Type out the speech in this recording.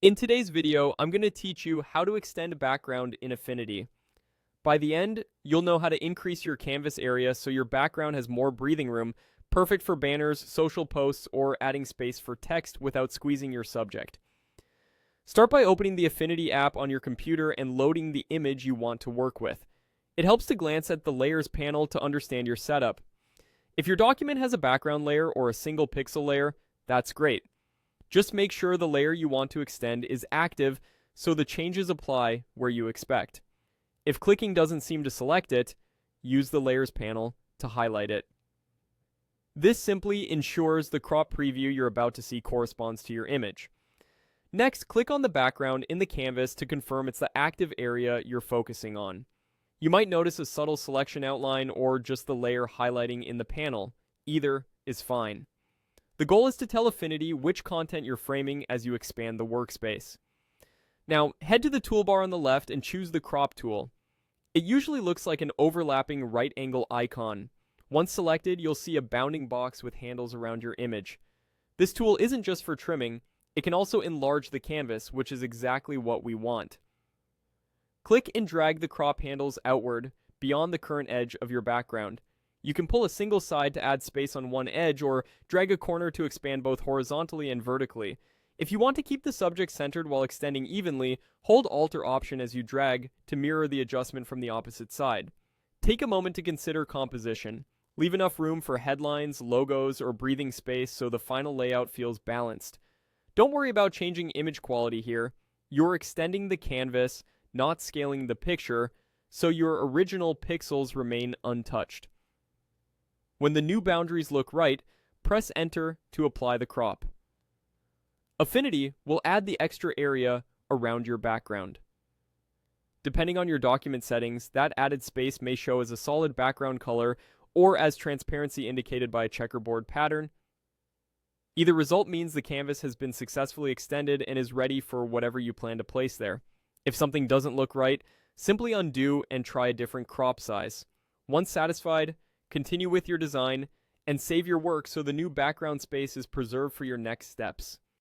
In today's video, I'm going to teach you how to extend a background in Affinity. By the end, you'll know how to increase your canvas area so your background has more breathing room, perfect for banners, social posts, or adding space for text without squeezing your subject. Start by opening the Affinity app on your computer and loading the image you want to work with. It helps to glance at the Layers panel to understand your setup. If your document has a background layer or a single pixel layer, that's great. Just make sure the layer you want to extend is active so the changes apply where you expect. If clicking doesn't seem to select it, use the Layers panel to highlight it. This simply ensures the crop preview you're about to see corresponds to your image. Next, click on the background in the canvas to confirm it's the active area you're focusing on. You might notice a subtle selection outline or just the layer highlighting in the panel. Either is fine. The goal is to tell Affinity which content you're framing as you expand the workspace. Now, head to the toolbar on the left and choose the Crop tool. It usually looks like an overlapping right angle icon. Once selected, you'll see a bounding box with handles around your image. This tool isn't just for trimming, it can also enlarge the canvas, which is exactly what we want. Click and drag the crop handles outward beyond the current edge of your background. You can pull a single side to add space on one edge or drag a corner to expand both horizontally and vertically. If you want to keep the subject centered while extending evenly, hold Alt or Option as you drag to mirror the adjustment from the opposite side. Take a moment to consider composition. Leave enough room for headlines, logos, or breathing space so the final layout feels balanced. Don't worry about changing image quality here. You're extending the canvas, not scaling the picture, so your original pixels remain untouched. When the new boundaries look right, press Enter to apply the crop. Affinity will add the extra area around your background. Depending on your document settings, that added space may show as a solid background color or as transparency indicated by a checkerboard pattern. Either result means the canvas has been successfully extended and is ready for whatever you plan to place there. If something doesn't look right, simply undo and try a different crop size. Once satisfied, continue with your design and save your work so the new background space is preserved for your next steps.